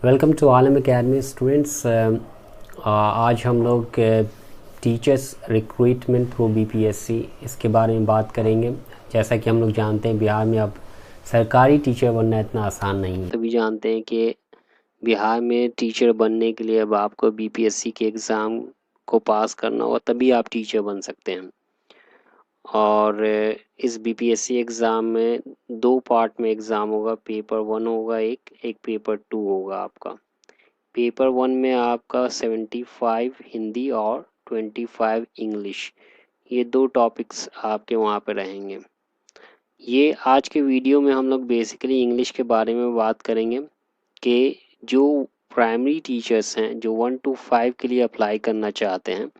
Welcome to Alam academy students. आज हम लोग टीचर्स रिक्रूटमेंट थ्रू बीपीएससी इसके बारे में बात करेंगे। जैसा कि हम लोग जानते हैं बिहार में अब सरकारी टीचर बनना इतना आसान नहीं है। तभी जानते हैं कि बिहार में टीचर बनने के लिए अब आपको बीपीएससी के एग्ज़ाम को पास करना होगा, तभी आप टीचर बन सकते हैं। और इस बीपीएससी एग्ज़ाम में 2 पार्ट में एग्ज़ाम होगा। पेपर 1 होगा, एक पेपर 2 होगा आपका। पेपर 1 में आपका 75 हिंदी और 25 इंग्लिश, ये 2 टॉपिक्स आपके वहाँ पे रहेंगे। ये आज के वीडियो में हम लोग बेसिकली इंग्लिश के बारे में बात करेंगे कि जो प्राइमरी टीचर्स हैं जो 1 to 5 के लिए अप्लाई करना चाहते हैं,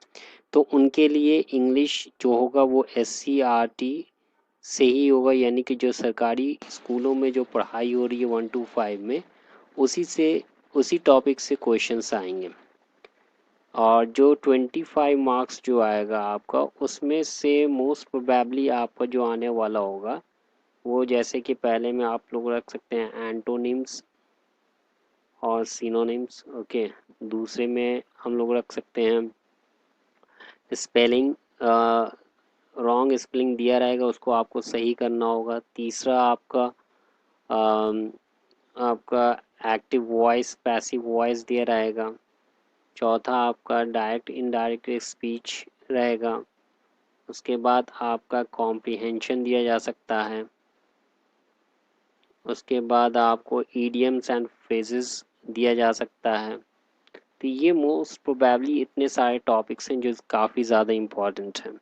तो उनके लिए इंग्लिश जो होगा वो SCRT से ही होगा, यानी कि जो सरकारी स्कूलों में जो पढ़ाई हो रही है 1 to 5 में, उसी टॉपिक से क्वेश्चंस आएंगे। और जो 25 मार्क्स जो आएगा आपका, उसमें से मोस्ट प्रोबेबली आपका जो आने वाला होगा वो, जैसे कि पहले में आप लोग रख सकते हैं एंटोनिम्स और सिनोनिम्स। ओके, दूसरे में हम लोग रख सकते हैं स्पेलिंग, रॉन्ग स्पेलिंग दिया रहेगा उसको आपको सही करना होगा। तीसरा आपका एक्टिव वॉइस पैसिव वॉइस दिया रहेगा। चौथा आपका डायरेक्ट इनडायरेक्ट स्पीच रहेगा। उसके बाद आपका कॉम्प्रिहेंशन दिया जा सकता है। उसके बाद आपको ईडियम्स एंड फ्रेजेस दिया जा सकता है। तो ये मोस्ट प्रोबेबली इतने सारे टॉपिक्स हैं जो काफ़ी ज़्यादा इम्पॉर्टेंट हैं।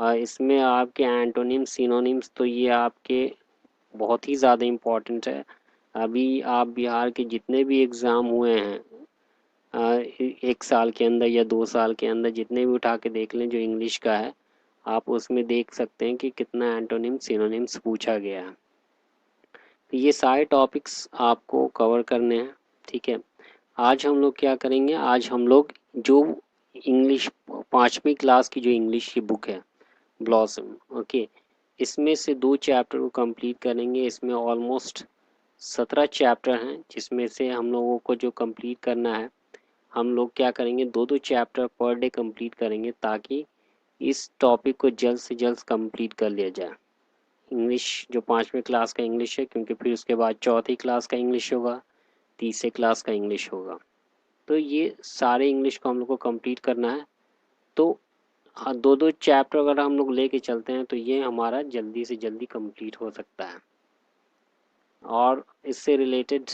और इसमें आपके एंटोनिम्स सिनोनिम्स तो ये आपके बहुत ही ज़्यादा इम्पॉर्टेंट है। अभी आप बिहार के जितने भी एग्ज़ाम हुए हैं 1 साल के अंदर या 2 साल के अंदर, जितने भी उठा के देख लें जो इंग्लिश का है, आप उसमें देख सकते हैं कि कितना एंटोनिम्स सिनोनिम्स पूछा गया है। तो ये सारे टॉपिक्स आपको कवर करने हैं, ठीक है। आज हम लोग क्या करेंगे, आज हम लोग जो इंग्लिश 5वीं क्लास की जो इंग्लिश की बुक है ब्लॉसम, ओके, इसमें से 2 चैप्टर को कंप्लीट करेंगे। इसमें ऑलमोस्ट 17 चैप्टर हैं, जिसमें से हम लोगों को जो कंप्लीट करना है, हम लोग क्या करेंगे 2-2 चैप्टर पर डे कंप्लीट करेंगे, ताकि इस टॉपिक को जल्द से जल्द कंप्लीट कर लिया जाए। इंग्लिश जो 5वीं क्लास का इंग्लिश है, क्योंकि फिर उसके बाद 4थी क्लास का इंग्लिश होगा, तीसरे क्लास का इंग्लिश होगा। तो ये सारे इंग्लिश को हम लोग को कंप्लीट करना है। तो 2-2 चैप्टर अगर हम लोग लेके चलते हैं तो ये हमारा जल्दी से जल्दी कंप्लीट हो सकता है। और इससे रिलेटेड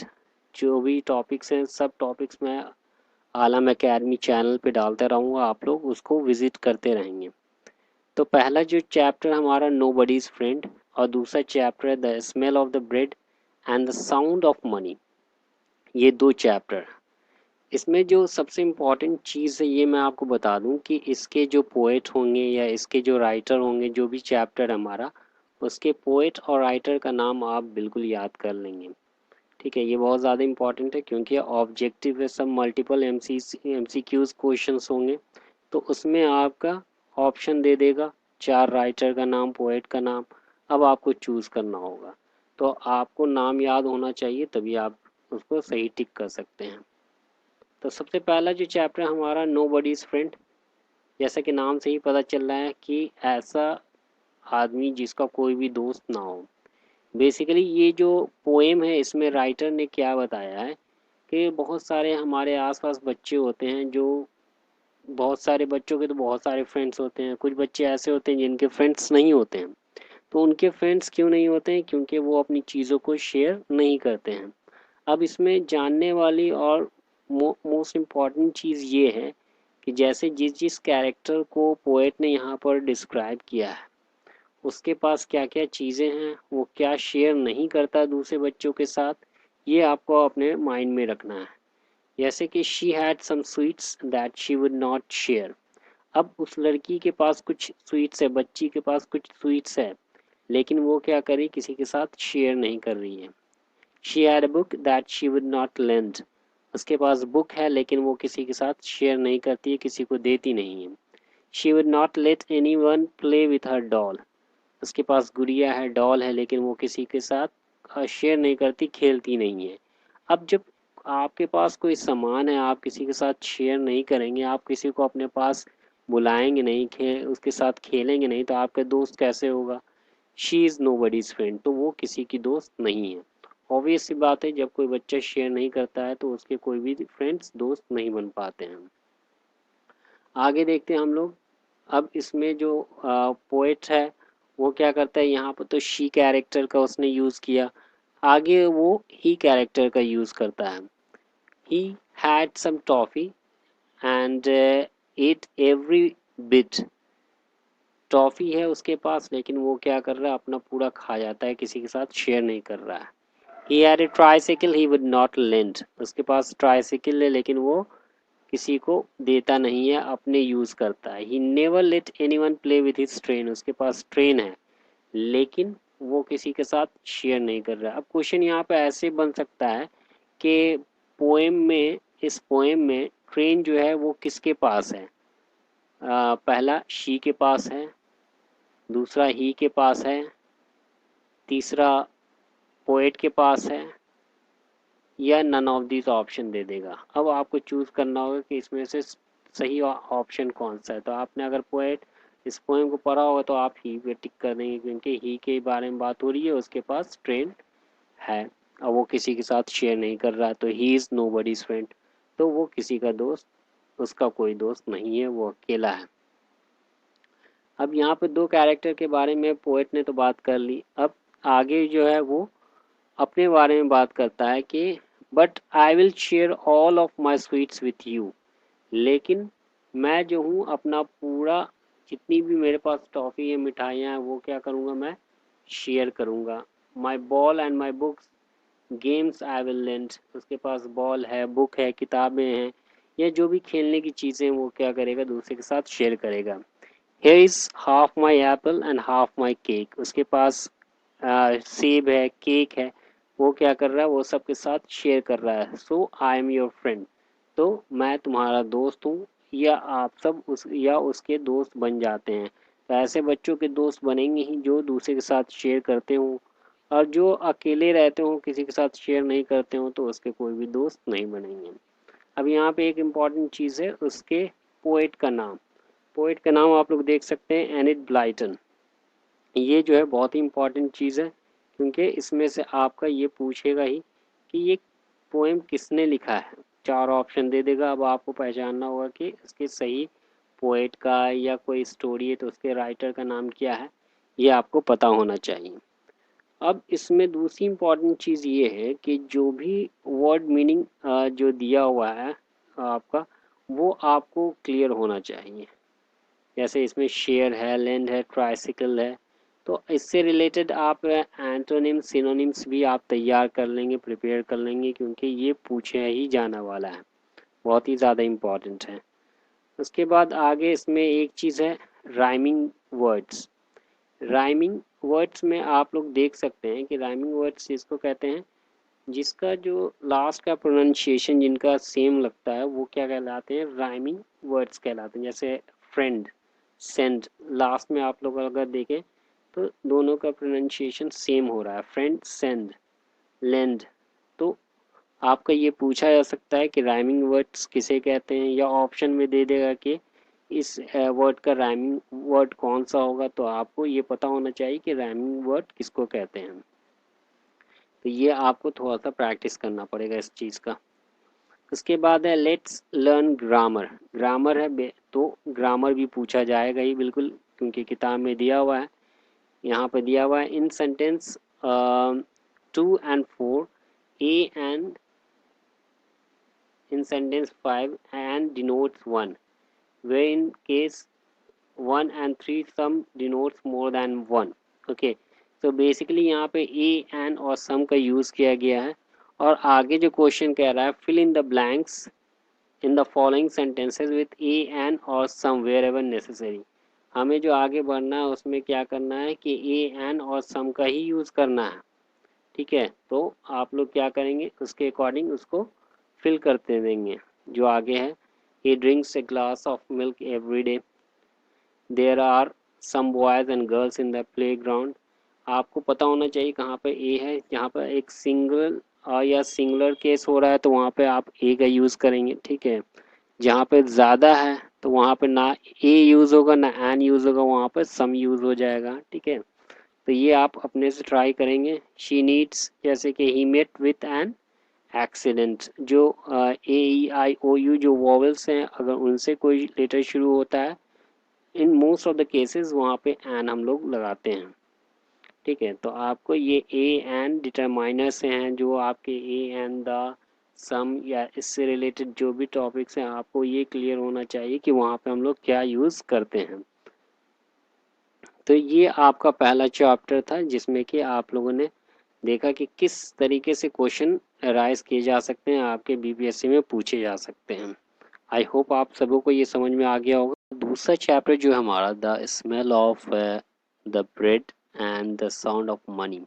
जो भी टॉपिक्स हैं, सब टॉपिक्स मैं आलम एकेडमी चैनल पे डालते रहूँगा, आप लोग उसको विज़िट करते रहेंगे। तो पहला जो चैप्टर हमारा नोबडीज़ फ्रेंड, और दूसरा चैप्टर है the smell of the bread and the sound of money. ये 2 चैप्टर, इसमें जो सबसे इम्पॉर्टेंट चीज़ है ये मैं आपको बता दूं कि इसके जो पोएट होंगे या इसके जो राइटर होंगे, जो भी चैप्टर हमारा, उसके पोएट और राइटर का नाम आप बिल्कुल याद कर लेंगे, ठीक है। ये बहुत ज़्यादा इम्पॉर्टेंट है क्योंकि ऑब्जेक्टिव है, सब मल्टीपल MCQs क्वेश्चंस होंगे। तो उसमें आपका ऑप्शन दे देगा 4 राइटर का नाम, पोएट का नाम, अब आपको चूज़ करना होगा। तो आपको नाम याद होना चाहिए, तभी आप उसको सही टिक कर सकते हैं। तो सबसे पहला जो चैप्टर हमारा नोबडीज़ फ्रेंड, जैसा कि नाम से ही पता चल रहा है कि ऐसा आदमी जिसका कोई भी दोस्त ना हो। बेसिकली ये जो पोएम है, इसमें राइटर ने क्या बताया है कि बहुत सारे हमारे आसपास बच्चे होते हैं, जो बहुत सारे बच्चों के तो बहुत सारे फ्रेंड्स होते हैं। कुछ बच्चे ऐसे होते हैं जिनके फ्रेंड्स नहीं होते हैं। तो उनके फ्रेंड्स क्यों नहीं होते हैं? क्योंकि वो अपनी चीज़ों को शेयर नहीं करते हैं। अब इसमें जानने वाली और मोस्ट इम्पॉर्टेंट चीज़ ये है कि जैसे जिस जिस कैरेक्टर को पोएट ने यहाँ पर डिस्क्राइब किया है, उसके पास क्या क्या चीज़ें हैं, वो क्या शेयर नहीं करता दूसरे बच्चों के साथ, ये आपको अपने माइंड में रखना है। जैसे कि she had some sweets that she would not share. अब उस लड़की के पास कुछ स्वीट्स है, बच्ची के पास कुछ स्वीट्स है, लेकिन वो क्या करे, किसी के साथ शेयर नहीं कर रही है। She had a book that she would not lend. उसके पास बुक है लेकिन वो किसी के साथ शेयर नहीं करती है, किसी को देती नहीं है। She would not let any one play with her doll. उसके पास गुड़िया है, डॉल है, लेकिन वो किसी के साथ शेयर नहीं करती, खेलती नहीं है। अब जब आपके पास कोई सामान है, आप किसी के साथ शेयर नहीं करेंगे, आप किसी को अपने पास बुलाएंगे नहीं, उसके साथ खेलेंगे नहीं, तो आपका दोस्त कैसे होगा? शी इज़ नोबडीज फ्रेंड, तो वो किसी की दोस्त नहीं है। ऑब्वियस सी बात है, जब कोई बच्चा शेयर नहीं करता है तो उसके कोई भी फ्रेंड्स दोस्त नहीं बन पाते हैं। आगे देखते हैं हम लोग। अब इसमें जो पोएट है वो क्या करता है, यहाँ पर तो शी कैरेक्टर का उसने यूज़ किया, आगे वो ही कैरेक्टर का यूज़ करता है। He had some toffee and ate every bit। Toffee है उसके पास, लेकिन वो क्या कर रहा है, अपना पूरा खा जाता है, किसी के साथ शेयर नहीं कर रहा है। He had a tricycle he would not lend. उसके पास ट्राईसाइकिल है लेकिन वो किसी को देता नहीं है, अपने यूज़ करता है। He never let anyone play with his train. उसके पास ट्रेन है लेकिन वो किसी के साथ शेयर नहीं कर रहा है। अब क्वेश्चन यहाँ पे ऐसे बन सकता है कि इस पोएम में ट्रेन जो है वो किसके पास है? पहला शी के पास है, दूसरा ही के पास है, तीसरा पोएट के पास है, या नन ऑफ दिस ऑप्शन दे देगा। अब आपको चूज़ करना होगा कि इसमें से सही ऑप्शन कौन सा है। तो आपने अगर पोएट इस पोएम को पढ़ा होगा तो आप ही पे टिक कर देंगे, क्योंकि ही के बारे में बात हो रही है, उसके पास ट्रेन है और वो किसी के साथ शेयर नहीं कर रहा, तो ही इज़ नोबडीज फ्रेंड, तो वो किसी का दोस्त, उसका कोई दोस्त नहीं है, वो अकेला है। अब यहाँ पे दो कैरेक्टर के बारे में पोएट ने तो बात कर ली, अब आगे जो है वो अपने बारे में बात करता है कि but I will share all of my sweets with you. लेकिन मैं जो हूँ अपना पूरा, जितनी भी मेरे पास टॉफ़ी है, मिठाइयाँ हैं, वो क्या करूँगा, मैं शेयर करूँगा। My ball and my books games I will lend. उसके पास बॉल है, बुक है, किताबें हैं, या जो भी खेलने की चीज़ें वो क्या करेगा, दूसरे के साथ शेयर करेगा। Here is half my apple and half my cake। उसके पास सेब है, केक है, वो क्या कर रहा है, वो सबके साथ शेयर कर रहा है। सो आई एम योर फ्रेंड, तो मैं तुम्हारा दोस्त हूँ, या आप सब उसके दोस्त बन जाते हैं। तो ऐसे बच्चों के दोस्त बनेंगे ही जो दूसरे के साथ शेयर करते हों, और जो अकेले रहते हों, किसी के साथ शेयर नहीं करते हों, तो उसके कोई भी दोस्त नहीं बनेंगे। अब यहाँ पे एक इम्पॉर्टेंट चीज़ है, उसके पोएट का नाम। पोएट का नाम आप लोग देख सकते हैं, एनिड ब्लाइटन। ये जो है बहुत ही इम्पॉर्टेंट चीज़ है, क्योंकि इसमें से आपका ये पूछेगा ही कि ये पोएम किसने लिखा है। चार ऑप्शन दे देगा, अब आपको पहचानना होगा कि इसके सही पोएट का, या कोई स्टोरी है तो उसके राइटर का नाम क्या है, ये आपको पता होना चाहिए। अब इसमें दूसरी इम्पॉर्टेंट चीज़ ये है कि जो भी वर्ड मीनिंग जो दिया हुआ है आपका, वो आपको क्लियर होना चाहिए। जैसे इसमें शेयर है, लैंड है, ट्राइसिकल है, तो इससे रिलेटेड आप एंटोनिम सिनोनिम्स भी आप तैयार कर लेंगे, प्रिपेयर कर लेंगे, क्योंकि ये पूछे ही जाने वाला है, बहुत ही ज़्यादा इम्पॉर्टेंट है। उसके बाद आगे इसमें एक चीज़ है, राइमिंग वर्ड्स। राइमिंग वर्ड्स में आप लोग देख सकते हैं कि राइमिंग वर्ड्स जिसको कहते हैं, जिसका जो लास्ट का प्रोनाउंसिएशन जिनका सेम लगता है, वो क्या कहलाते हैं, राइमिंग वर्ड्स कहलाते हैं। जैसे फ्रेंड, सेंड, लास्ट में आप लोग अगर देखें तो दोनों का प्रोनाउंसिएशन सेम हो रहा है, फ्रेंड, सेंड, लेंड। तो आपका ये पूछा जा सकता है कि राइमिंग वर्ड्स किसे कहते हैं, या ऑप्शन में दे देगा कि इस वर्ड का राइमिंग वर्ड कौन सा होगा, तो आपको ये पता होना चाहिए कि राइमिंग वर्ड किसको कहते हैं। तो ये आपको थोड़ा सा प्रैक्टिस करना पड़ेगा इस चीज़ का। उसके बाद है लेट्स लर्न ग्रामर। ग्रामर है तो ग्रामर भी पूछा जाएगा ही बिल्कुल, क्योंकि किताब में दिया हुआ है। यहाँ पे दिया हुआ है in sentence 2 and 4 A and in sentence 5 and denotes 1, where in case 1 and 3 some denotes more than 1। okay, so basically यहाँ पे a and और some का यूज़ किया गया है। और आगे जो क्वेश्चन कह रहा है, fill in the blanks in the following sentences with a and or some wherever necessary। हमें जो आगे बढ़ना है उसमें क्या करना है कि a and और some का ही यूज़ करना है। ठीक है, तो आप लोग क्या करेंगे, उसके अकॉर्डिंग उसको फिल करते देंगे। जो आगे है, he drinks a glass of milk every day, there are some boys and girls in the playground। आपको पता होना चाहिए कहाँ पर ए है, जहाँ पर एक सिंगल या सिंगुलर केस हो रहा है तो वहाँ पे आप ए का यूज़ करेंगे, ठीक है। जहाँ पे ज़्यादा है तो वहाँ पे ना ए यूज़ होगा ना एन यूज़ होगा, वहाँ पर सम यूज़ हो जाएगा, ठीक है। तो ये आप अपने से ट्राई करेंगे। शी नीड्स, जैसे कि he met with an accident, जो A E I O you जो वॉवल्स हैं अगर उनसे कोई लेटर शुरू होता है, in most of the cases वहाँ पे एन हम लोग लगाते हैं, ठीक है। तो आपको ये ए एन डिटरमाइनर से हैं, जो आपके ए एन द सम या इससे रिलेटेड जो भी टॉपिक्स हैं, आपको ये क्लियर होना चाहिए कि वहाँ पे हम लोग क्या यूज़ करते हैं। तो ये आपका पहला चैप्टर था जिसमें कि आप लोगों ने देखा कि किस तरीके से क्वेश्चन राइज किए जा सकते हैं, आपके बीपीएससी में पूछे जा सकते हैं। आई होप आप सबों को ये समझ में आ गया होगा। दूसरा चैप्टर जो है हमारा, the smell of the bread and the sound of money.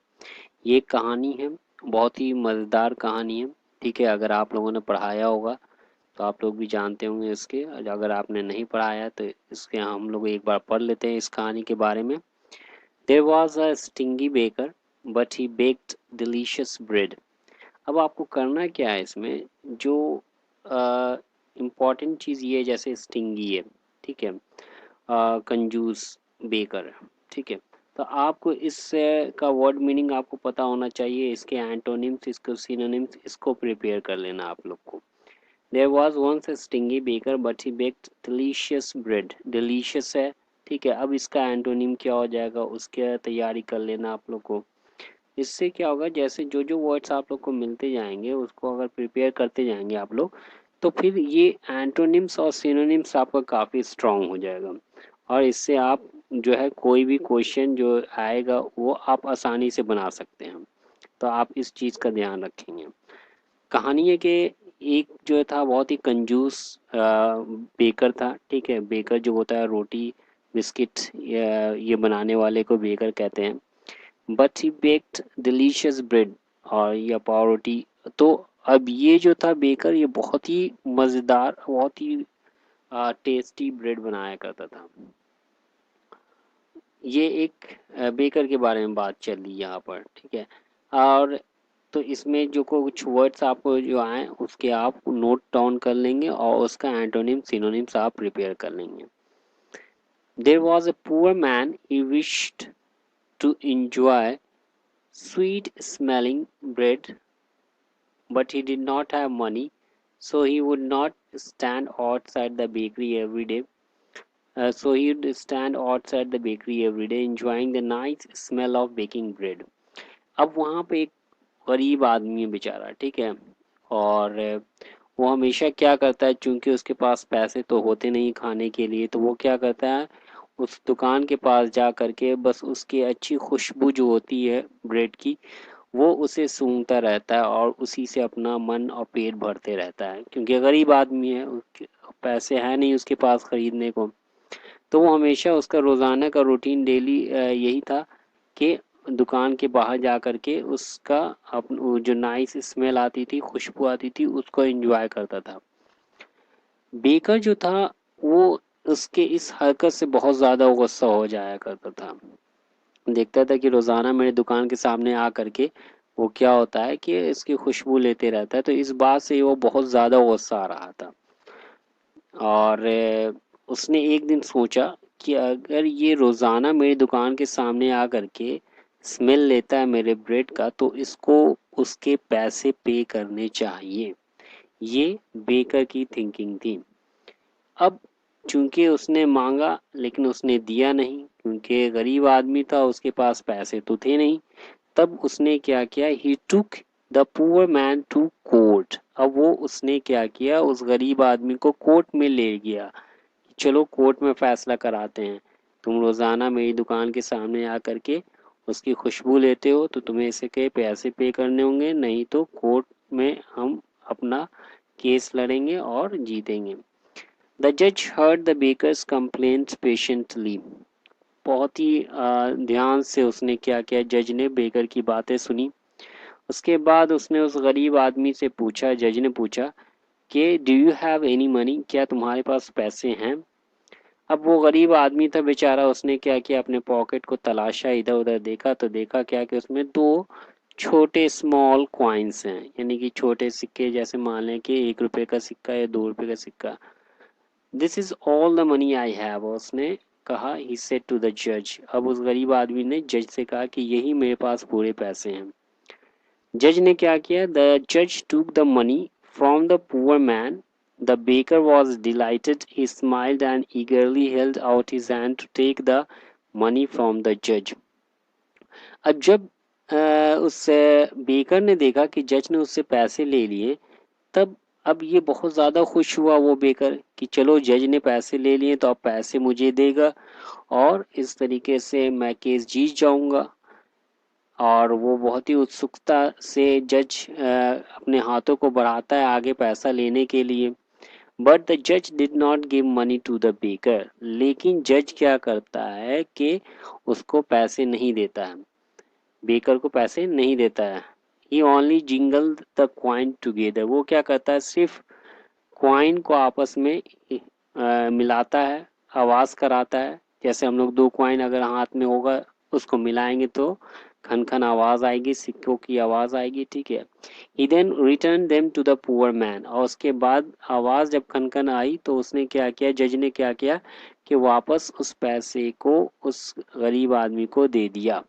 ये कहानी है, बहुत ही मज़ेदार कहानी है, ठीक है। अगर आप लोगों ने पढ़ाया होगा तो आप लोग भी जानते होंगे इसके, अगर आपने नहीं पढ़ाया तो इसके हम लोग एक बार पढ़ लेते हैं इस कहानी के बारे में। There was a stingy baker but he baked delicious bread. अब आपको करना क्या है इसमें, जो इम्पॉर्टेंट चीज़ ये है, जैसे स्टिंगी है, ठीक है, कंजूस बेकर है, ठीक है। तो आपको इस का वर्ड मीनिंग आपको पता होना चाहिए, इसके एंटोनिम्स, इसके सिनोनिम्स, इसको प्रिपेयर कर लेना आप लोग को। There was once a stingy baker but he baked delicious bread. Delicious है, ठीक है। अब इसका एंटोनिम क्या हो जाएगा, उसके तैयारी कर लेना आप लोग को। इससे क्या होगा, जैसे जो जो वर्ड्स आप लोग को मिलते जाएंगे उसको अगर प्रिपेयर करते जाएंगे आप लोग, तो फिर ये एंटोनिम्स और सिनोनिम्स आपका काफ़ी स्ट्रांग हो जाएगा, और इससे आप जो है कोई भी क्वेश्चन जो आएगा वो आप आसानी से बना सकते हैं। तो आप इस चीज़ का ध्यान रखेंगे। कहानी है कि एक जो था बहुत ही कंजूस बेकर था, ठीक है। बेकर जो होता है रोटी बिस्किट ये बनाने वाले को बेकर कहते हैं। But he baked delicious bread, और या पाव रोटी। तो अब ये जो था बेकर, ये बहुत ही मज़ेदार, बहुत ही टेस्टी ब्रेड बनाया करता था। ये एक बेकर के बारे में बात चल रही है यहाँ पर, ठीक है। और तो इसमें जो कुछ वर्ड्स आपको जो आए उसके आप नोट डाउन कर लेंगे और उसका एंटोनिम सिनोनिम्स आप प्रिपेयर कर लेंगे। There was a poor man, he wished to enjoy sweet smelling bread, but he did not have money, so he would not stand outside the bakery every day. So he would stand outside the bakery every day enjoying the nice smell of baking bread. अब वहाँ पे एक गरीब आदमी है बेचारा, ठीक है। और वो हमेशा क्या करता है, चूंकि उसके पास पैसे तो होते नहीं खाने के लिए, तो वो क्या करता है, उस दुकान के पास जा करके बस उसकी अच्छी खुशबू जो होती है ब्रेड की, वो उसे सूंघता रहता है और उसी से अपना मन और पेट भरते रहता है, क्योंकि गरीब आदमी है, पैसे हैं नहीं उसके पास खरीदने को। तो वो हमेशा, उसका रोज़ाना का रूटीन डेली यही था कि दुकान के बाहर जा कर के उसका वो जो नाइस स्मेल आती थी, खुशबू आती थी, उसको एंजॉय करता था। बेकर जो था वो उसके इस हरकत से बहुत ज़्यादा गुस्सा हो जाया करता था। देखता था कि रोज़ाना मेरे दुकान के सामने आ करके वो क्या होता है कि इसकी खुशबू लेते रहता है, तो इस बात से वो बहुत ज़्यादा गुस्सा आ रहा था। और उसने एक दिन सोचा कि अगर ये रोज़ाना मेरी दुकान के सामने आ करके स्मेल लेता है मेरे ब्रेड का, तो इसको उसके पैसे पे करने चाहिए। ये बेकर की थिंकिंग थी। अब चूंकि उसने मांगा लेकिन उसने दिया नहीं, क्योंकि गरीब आदमी था, उसके पास पैसे तो थे नहीं। तब उसने क्या किया, he took the poor man to court. अब वो उसने क्या किया, उस गरीब आदमी को कोर्ट में ले गया। चलो कोर्ट में फैसला कराते हैं, तुम रोज़ाना मेरी दुकान के सामने आ करके उसकी खुशबू लेते हो तो तुम्हें इसे के पैसे पे करने होंगे, नहीं तो कोर्ट में हम अपना केस लड़ेंगे और जीतेंगे। द जज heard the baker's complaints patiently. बहुत ही ध्यान से उसने क्या किया, जज ने बेकर की बातें सुनी। उसके बाद उसने उस गरीब आदमी से पूछा, जज ने पूछा कि do you have any money, क्या तुम्हारे पास पैसे हैं। अब वो गरीब आदमी था बेचारा, उसने क्या किया, अपने पॉकेट को तलाशा, इधर उधर देखा, तो देखा क्या कि उसमें 2 छोटे स्मॉल कॉइन्स हैं, यानी कि छोटे सिक्के, जैसे मान लें कि 1 रुपए का सिक्का या 2 रुपए का सिक्का। This is all the money I have, उसने कहा, ही सेड टू द जज। अब उस गरीब आदमी ने जज से कहा कि यही मेरे पास पूरे पैसे हैं। जज ने क्या किया? द जज took the money from the poor man. The baker was delighted, he smiled and eagerly held out his hand to take the money from the जज। अब जब उस बेकर ने देखा कि जज ने उससे पैसे ले लिए, तब अब ये बहुत ज़्यादा खुश हुआ वो बेकर कि चलो जज ने पैसे ले लिए तो अब पैसे मुझे देगा और इस तरीके से मैं केस जीत जाऊंगा। और वो बहुत ही उत्सुकता से जज अपने हाथों को बढ़ाता है आगे पैसा लेने के लिए। बट द जज did not give money to the baker, लेकिन जज क्या करता है कि उसको पैसे नहीं देता है, बेकर को पैसे नहीं देता है। He only jingle the coin together, वो क्या करता है, सिर्फ क्वाइन को आपस में मिलाता है, आवाज़ कराता है। जैसे हम लोग 2 क्वाइन अगर हाथ में होगा उसको मिलाएंगे तो खन खन आवाज़ आएगी, सिक्कों की आवाज़ आएगी, ठीक है। He then return them to the poor man, और उसके बाद आवाज़ जब खन खन आई तो उसने क्या किया, जज ने क्या किया कि वापस उस पैसे को उस गरीब आदमी को दे दिया।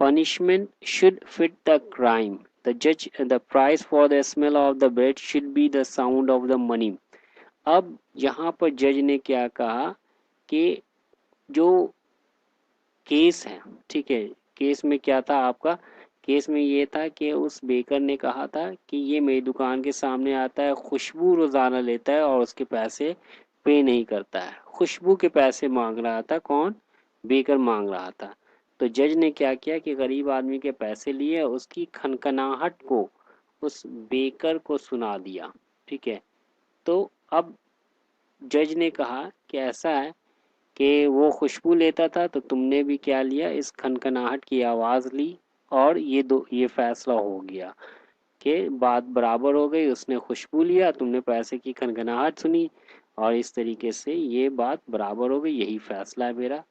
Punishment should fit the crime. The price for the smell of the bread should be the sound of the money. अब यहाँ पर जज ने क्या कहा कि जो केस है, ठीक है, केस में क्या था आपका, केस में ये था कि उस बेकर ने कहा था कि ये मेरी दुकान के सामने आता है, खुशबू रोजाना लेता है और उसके पैसे पे नहीं करता है। खुशबू के पैसे मांग रहा था कौन? बेकर मांग रहा था। तो जज ने क्या किया कि गरीब आदमी के पैसे लिए, उसकी खनखनाहट को उस बेकर को सुना दिया, ठीक है। तो अब जज ने कहा कि ऐसा है कि वो खुशबू लेता था तो तुमने भी क्या लिया, इस खनखनाहट की आवाज़ ली, और ये फैसला हो गया कि बात बराबर हो गई। उसने खुशबू लिया, तुमने पैसे की खनखनाहट सुनी, और इस तरीके से ये बात बराबर हो गई, यही फैसला है मेरा।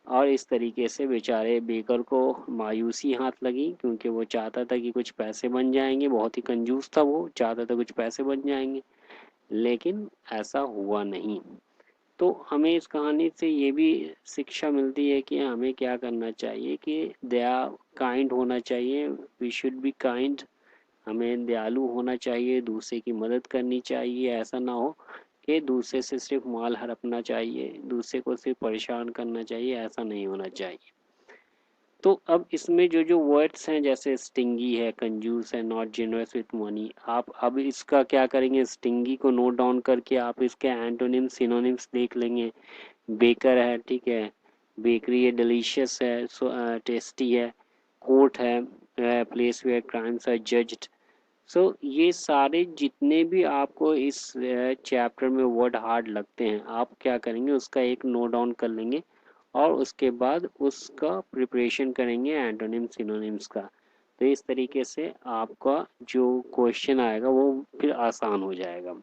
और इस तरीके से बेचारे बेकर को मायूसी हाथ लगी, क्योंकि वो चाहता था कि कुछ पैसे बन जाएंगे, बहुत ही कंजूस था, वो चाहता था कुछ पैसे बन जाएंगे, लेकिन ऐसा हुआ नहीं। तो हमें इस कहानी से ये भी शिक्षा मिलती है कि हमें क्या करना चाहिए कि दया काइंड होना चाहिए, वी शुड बी काइंड। हमें दयालु होना चाहिए, दूसरे की मदद करनी चाहिए। ऐसा ना हो कि दूसरे से सिर्फ माल हड़पना चाहिए, दूसरे को सिर्फ परेशान करना चाहिए, ऐसा नहीं होना चाहिए। तो अब इसमें जो जो वर्ड्स हैं, जैसे स्टिंगी है, कंजूस है, नॉट जेनरस विथ मनी, आप अब इसका क्या करेंगे, स्टिंगी को नोट डाउन करके आप इसके एंटोनिम्स सिनोनिम्स देख लेंगे। बेकर है, ठीक है, बेकरी है, डिलीशियस है, टेस्टी है, कोर्ट है, place where crimes are judged. So ये सारे जितने भी आपको इस चैप्टर में वर्ड हार्ड लगते हैं, आप क्या करेंगे, उसका एक नोट डाउन कर लेंगे और उसके बाद उसका प्रिपरेशन करेंगे एंटोनिम सिनोनिम्स का। तो इस तरीके से आपका जो क्वेश्चन आएगा वो फिर आसान हो जाएगा।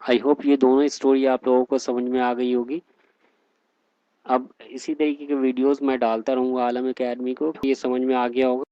आई होप ये दोनों स्टोरी आप लोगों को समझ में आ गई होगी। अब इसी तरीके के वीडियोस मैं डालता रहूँगा आलम एकेडमी को, ये समझ में आ गया होगा।